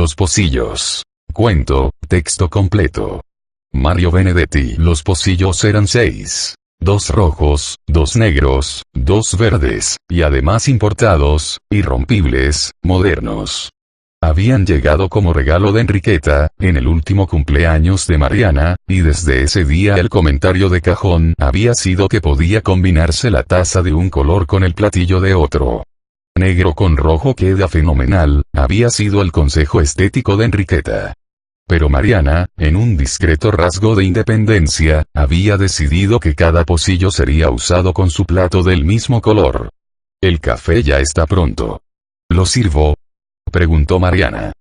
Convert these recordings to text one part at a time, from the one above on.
Los pocillos. Cuento, texto completo. Mario Benedetti. Los pocillos eran 6. 2 rojos, 2 negros, 2 verdes, y además importados, irrompibles, modernos. Habían llegado como regalo de Enriqueta, en el último cumpleaños de Mariana, y desde ese día el comentario de cajón había sido que podía combinarse la taza de un color con el platillo de otro. Negro con rojo queda fenomenal, había sido el consejo estético de Enriqueta. Pero Mariana, en un discreto rasgo de independencia, había decidido que cada pocillo sería usado con su plato del mismo color. El café ya está pronto. ¿Lo sirvo?, preguntó Mariana.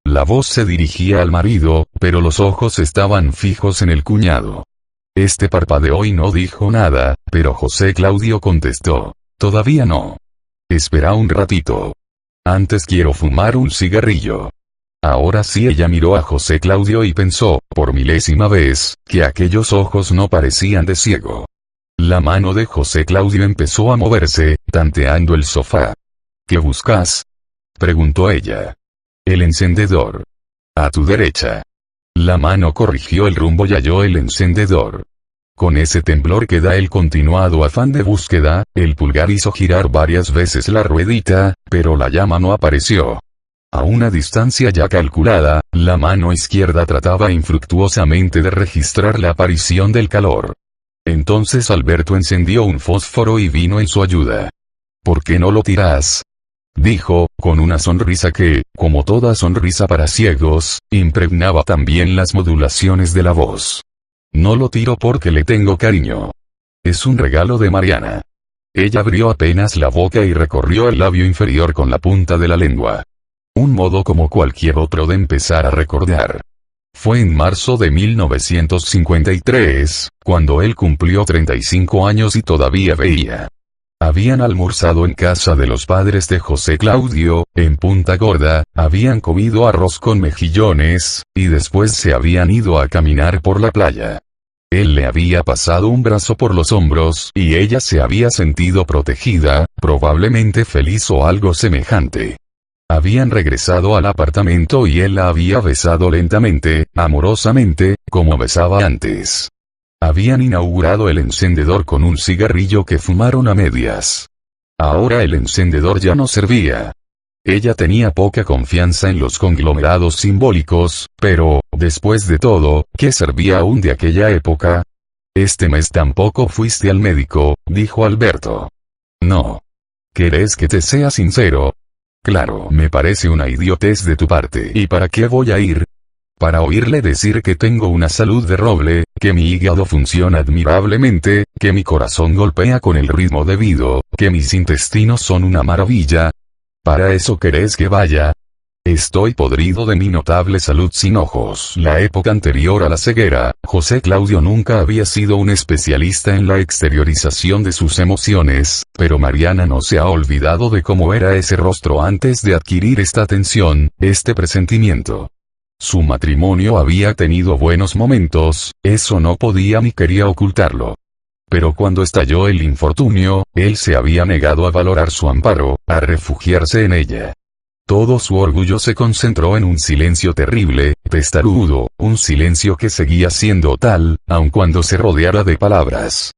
La voz se dirigía al marido, pero los ojos estaban fijos en el cuñado. Este parpadeó y no dijo nada, pero José Claudio contestó: «Todavía no. Espera un ratito. Antes quiero fumar un cigarrillo». Ahora sí, ella miró a José Claudio y pensó, por milésima vez, que aquellos ojos no parecían de ciego. La mano de José Claudio empezó a moverse, tanteando el sofá. «¿Qué buscas?», preguntó ella. «El encendedor. A tu derecha». La mano corrigió el rumbo y halló el encendedor. Con ese temblor que da el continuado afán de búsqueda, el pulgar hizo girar varias veces la ruedita, pero la llama no apareció. A una distancia ya calculada, la mano izquierda trataba infructuosamente de registrar la aparición del calor. Entonces Alberto encendió un fósforo y vino en su ayuda. «¿Por qué no lo tirás?», dijo, con una sonrisa que, como toda sonrisa para ciegos, impregnaba también las modulaciones de la voz. «No lo tiro porque le tengo cariño. Es un regalo de Mariana». Ella abrió apenas la boca y recorrió el labio inferior con la punta de la lengua. Un modo como cualquier otro de empezar a recordar. Fue en marzo de 1953, cuando él cumplió 35 años y todavía veía. Habían almorzado en casa de los padres de José Claudio, en Punta Gorda, habían comido arroz con mejillones, y después se habían ido a caminar por la playa. Él le había pasado un brazo por los hombros y ella se había sentido protegida, probablemente feliz o algo semejante. Habían regresado al apartamento y él la había besado lentamente, amorosamente, como besaba antes. Habían inaugurado el encendedor con un cigarrillo que fumaron a medias. Ahora el encendedor ya no servía. Ella tenía poca confianza en los conglomerados simbólicos, pero, después de todo, ¿qué servía aún de aquella época? «Este mes tampoco fuiste al médico», dijo Alberto. «No. ¿Querés que te sea sincero? Claro, me parece una idiotez de tu parte. ¿Y para qué voy a ir? Para oírle decir que tengo una salud de roble, que mi hígado funciona admirablemente, que mi corazón golpea con el ritmo debido, que mis intestinos son una maravilla. ¿Para eso querés que vaya? Estoy podrido de mi notable salud sin ojos». La época anterior a la ceguera, José Claudio nunca había sido un especialista en la exteriorización de sus emociones, pero Mariana no se ha olvidado de cómo era ese rostro antes de adquirir esta tensión, este presentimiento. Su matrimonio había tenido buenos momentos, eso no podía ni quería ocultarlo. Pero cuando estalló el infortunio, él se había negado a valorar su amparo, a refugiarse en ella. Todo su orgullo se concentró en un silencio terrible, testarudo, un silencio que seguía siendo tal, aun cuando se rodeara de palabras.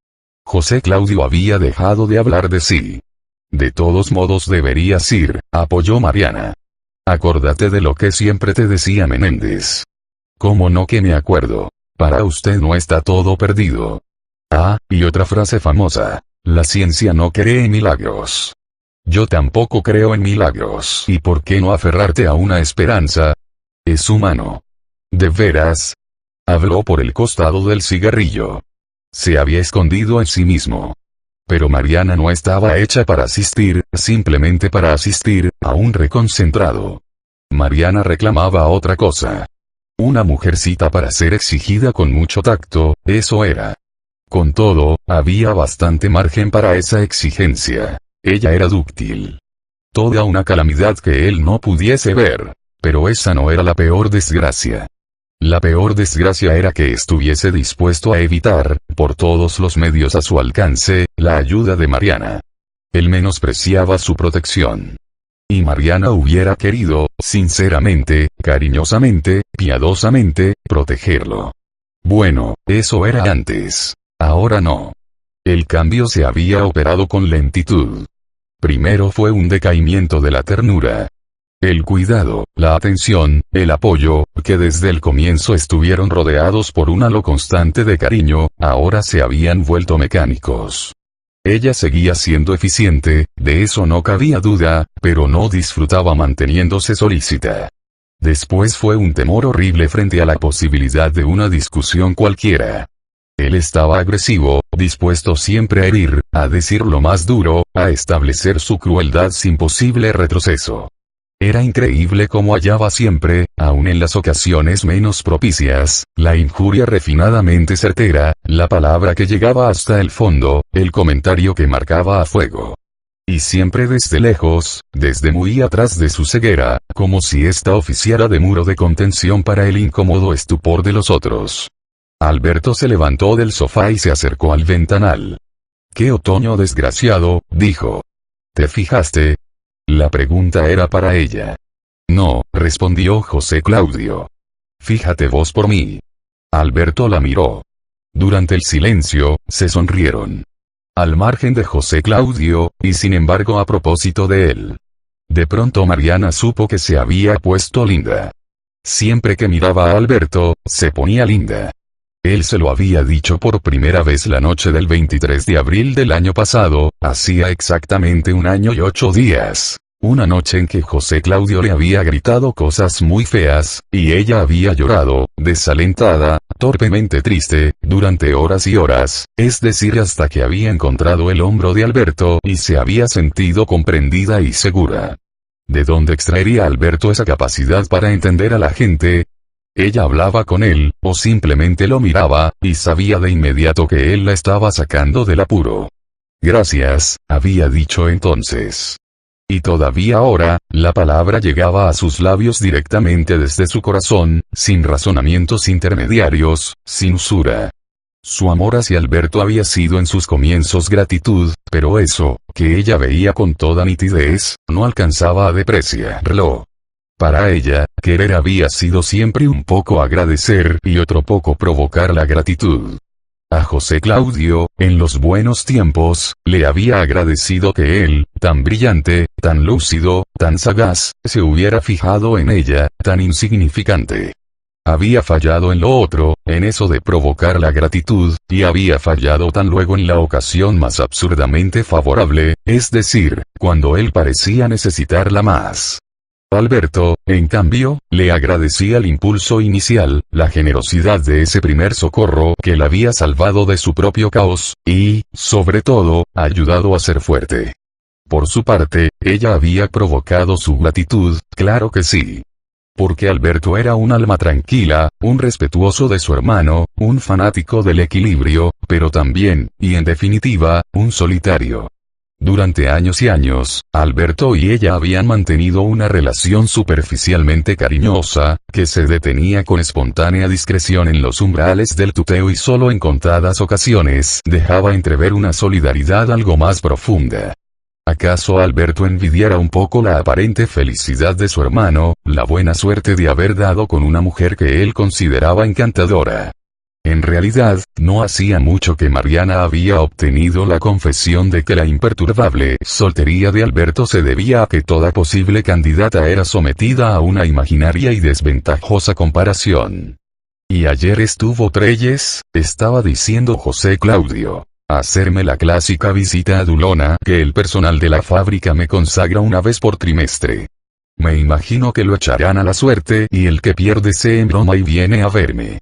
José Claudio había dejado de hablar de sí. «De todos modos deberías ir», apoyó Mariana. «Acórdate de lo que siempre te decía Menéndez». «¿Cómo no que me acuerdo? Para usted no está todo perdido». «Ah, y otra frase famosa. La ciencia no cree en milagros». «Yo tampoco creo en milagros. ¿Y por qué no aferrarte a una esperanza? Es humano». «¿De veras?». Habló por el costado del cigarrillo. Se había escondido en sí mismo. Pero Mariana no estaba hecha para asistir, simplemente para asistir, a un reconcentrado. Mariana reclamaba otra cosa. Una mujercita para ser exigida con mucho tacto, eso era. Con todo, había bastante margen para esa exigencia. Ella era dúctil. Toda una calamidad que él no pudiese ver. Pero esa no era la peor desgracia. La peor desgracia era que estuviese dispuesto a evitar, por todos los medios a su alcance, la ayuda de Mariana. Él menospreciaba su protección. Y Mariana hubiera querido, sinceramente, cariñosamente, piadosamente, protegerlo. Bueno, eso era antes. Ahora no. El cambio se había operado con lentitud. Primero fue un decaimiento de la ternura. El cuidado, la atención, el apoyo, que desde el comienzo estuvieron rodeados por un halo constante de cariño, ahora se habían vuelto mecánicos. Ella seguía siendo eficiente, de eso no cabía duda, pero no disfrutaba manteniéndose solícita. Después fue un temor horrible frente a la posibilidad de una discusión cualquiera. Él estaba agresivo, dispuesto siempre a herir, a decir lo más duro, a establecer su crueldad sin posible retroceso. Era increíble cómo hallaba siempre, aun en las ocasiones menos propicias, la injuria refinadamente certera, la palabra que llegaba hasta el fondo, el comentario que marcaba a fuego. Y siempre desde lejos, desde muy atrás de su ceguera, como si ésta oficiara de muro de contención para el incómodo estupor de los otros. Alberto se levantó del sofá y se acercó al ventanal. «¡Qué otoño desgraciado!», dijo. «¿Te fijaste?». La pregunta era para ella. «No», respondió José Claudio. «Fíjate vos por mí». Alberto la miró. Durante el silencio, se sonrieron. Al margen de José Claudio, y sin embargo a propósito de él. De pronto Mariana supo que se había puesto linda. Siempre que miraba a Alberto, se ponía linda. Él se lo había dicho por primera vez la noche del 23 de abril del año pasado, hacía exactamente 1 año y 8 días. Una noche en que José Claudio le había gritado cosas muy feas, y ella había llorado, desalentada, torpemente triste, durante horas y horas, es decir hasta que había encontrado el hombro de Alberto y se había sentido comprendida y segura. ¿De dónde extraería Alberto esa capacidad para entender a la gente? Ella hablaba con él, o simplemente lo miraba, y sabía de inmediato que él la estaba sacando del apuro. «Gracias», había dicho entonces. Y todavía ahora, la palabra llegaba a sus labios directamente desde su corazón, sin razonamientos intermediarios, sin usura. Su amor hacia Alberto había sido en sus comienzos gratitud, pero eso, que ella veía con toda nitidez, no alcanzaba a depreciarlo. Para ella, querer había sido siempre un poco agradecer y otro poco provocar la gratitud. A José Claudio, en los buenos tiempos, le había agradecido que él, tan brillante, tan lúcido, tan sagaz, se hubiera fijado en ella, tan insignificante. Había fallado en lo otro, en eso de provocar la gratitud, y había fallado tan luego en la ocasión más absurdamente favorable, es decir, cuando él parecía necesitarla más. Alberto, en cambio, le agradecía el impulso inicial, la generosidad de ese primer socorro que la había salvado de su propio caos, y, sobre todo, ayudado a ser fuerte. Por su parte, ella había provocado su gratitud, claro que sí. Porque Alberto era un alma tranquila, un respetuoso de su hermano, un fanático del equilibrio, pero también, y en definitiva, un solitario. Durante años y años, Alberto y ella habían mantenido una relación superficialmente cariñosa, que se detenía con espontánea discreción en los umbrales del tuteo y solo en contadas ocasiones dejaba entrever una solidaridad algo más profunda. ¿Acaso Alberto envidiara un poco la aparente felicidad de su hermano, la buena suerte de haber dado con una mujer que él consideraba encantadora? En realidad, no hacía mucho que Mariana había obtenido la confesión de que la imperturbable soltería de Alberto se debía a que toda posible candidata era sometida a una imaginaria y desventajosa comparación. Y ayer estuvo Trelles, estaba diciendo José Claudio, a hacerme la clásica visita adulona que el personal de la fábrica me consagra una vez por trimestre. Me imagino que lo echarán a la suerte y el que pierde se embroma y viene a verme.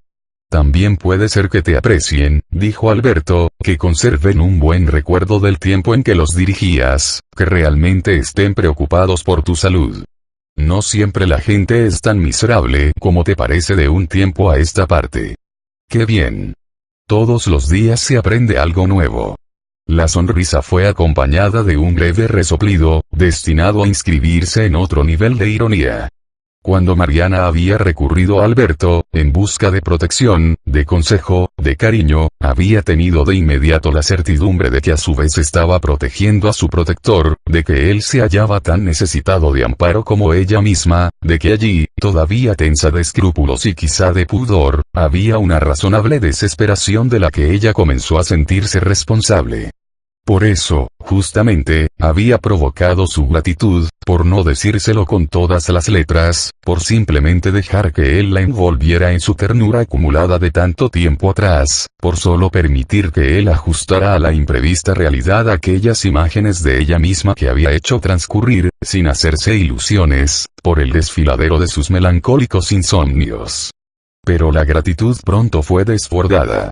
También puede ser que te aprecien, dijo Alberto, que conserven un buen recuerdo del tiempo en que los dirigías, que realmente estén preocupados por tu salud. No siempre la gente es tan miserable como te parece de un tiempo a esta parte. ¡Qué bien! Todos los días se aprende algo nuevo. La sonrisa fue acompañada de un breve resoplido, destinado a inscribirse en otro nivel de ironía. Cuando Mariana había recurrido a Alberto, en busca de protección, de consejo, de cariño, había tenido de inmediato la certidumbre de que a su vez estaba protegiendo a su protector, de que él se hallaba tan necesitado de amparo como ella misma, de que allí, todavía tensa de escrúpulos y quizá de pudor, había una razonable desesperación de la que ella comenzó a sentirse responsable. Por eso, justamente, había provocado su gratitud, por no decírselo con todas las letras, por simplemente dejar que él la envolviera en su ternura acumulada de tanto tiempo atrás, por solo permitir que él ajustara a la imprevista realidad aquellas imágenes de ella misma que había hecho transcurrir, sin hacerse ilusiones, por el desfiladero de sus melancólicos insomnios. Pero la gratitud pronto fue desbordada.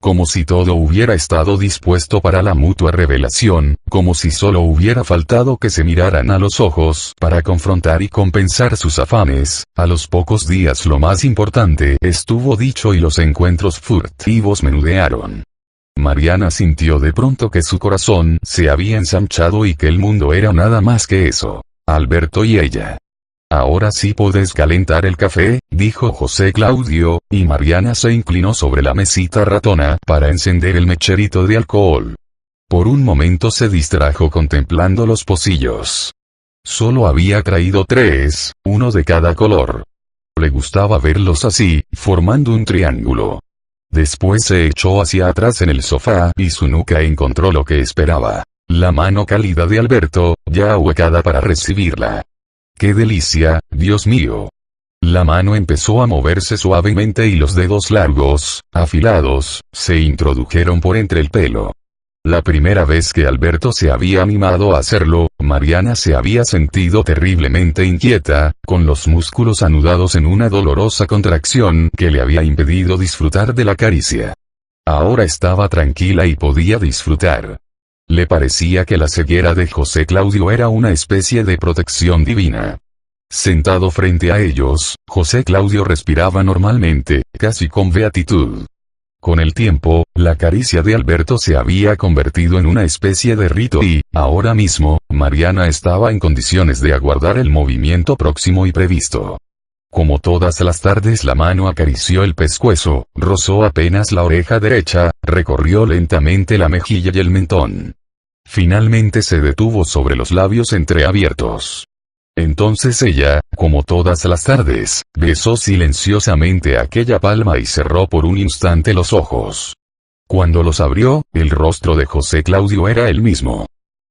Como si todo hubiera estado dispuesto para la mutua revelación, como si solo hubiera faltado que se miraran a los ojos para confrontar y compensar sus afanes. A los pocos días lo más importante estuvo dicho y los encuentros furtivos menudearon. Mariana sintió de pronto que su corazón se había ensanchado y que el mundo era nada más que eso, Alberto y ella. «Ahora sí podés calentar el café», dijo José Claudio, y Mariana se inclinó sobre la mesita ratona para encender el mecherito de alcohol. Por un momento se distrajo contemplando los pocillos. Solo había traído 3, uno de cada color. Le gustaba verlos así, formando un triángulo. Después se echó hacia atrás en el sofá y su nuca encontró lo que esperaba: la mano cálida de Alberto, ya ahuecada para recibirla. ¡Qué delicia, Dios mío! La mano empezó a moverse suavemente y los dedos largos, afilados, se introdujeron por entre el pelo. La primera vez que Alberto se había animado a hacerlo, Mariana se había sentido terriblemente inquieta, con los músculos anudados en una dolorosa contracción que le había impedido disfrutar de la caricia. Ahora estaba tranquila y podía disfrutar. Le parecía que la ceguera de José Claudio era una especie de protección divina. Sentado frente a ellos, José Claudio respiraba normalmente, casi con beatitud. Con el tiempo, la caricia de Alberto se había convertido en una especie de rito y, ahora mismo, Mariana estaba en condiciones de aguardar el movimiento próximo y previsto. Como todas las tardes, la mano acarició el pescuezo, rozó apenas la oreja derecha, recorrió lentamente la mejilla y el mentón. Finalmente se detuvo sobre los labios entreabiertos. Entonces ella, como todas las tardes, besó silenciosamente aquella palma y cerró por un instante los ojos. Cuando los abrió, el rostro de José Claudio era el mismo.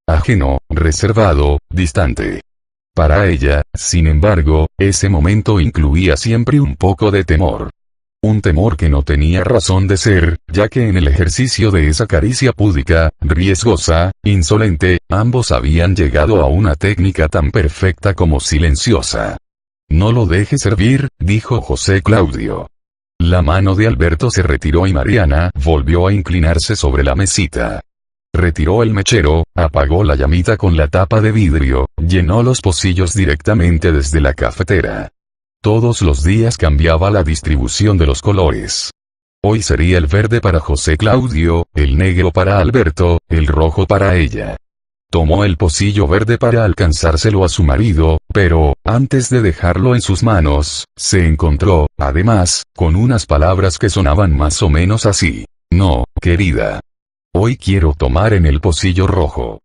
Ajeno, reservado, distante. Para ella, sin embargo, ese momento incluía siempre un poco de temor. Un temor que no tenía razón de ser, ya que en el ejercicio de esa caricia púdica, riesgosa, insolente, ambos habían llegado a una técnica tan perfecta como silenciosa. «No lo dejes servir», dijo José Claudio. La mano de Alberto se retiró y Mariana volvió a inclinarse sobre la mesita. Retiró el mechero, apagó la llamita con la tapa de vidrio, llenó los pocillos directamente desde la cafetera. Todos los días cambiaba la distribución de los colores. Hoy sería el verde para José Claudio, el negro para Alberto, el rojo para ella. Tomó el pocillo verde para alcanzárselo a su marido, pero, antes de dejarlo en sus manos, se encontró, además, con unas palabras que sonaban más o menos así: «No, querida. Hoy quiero tomar en el pocillo rojo».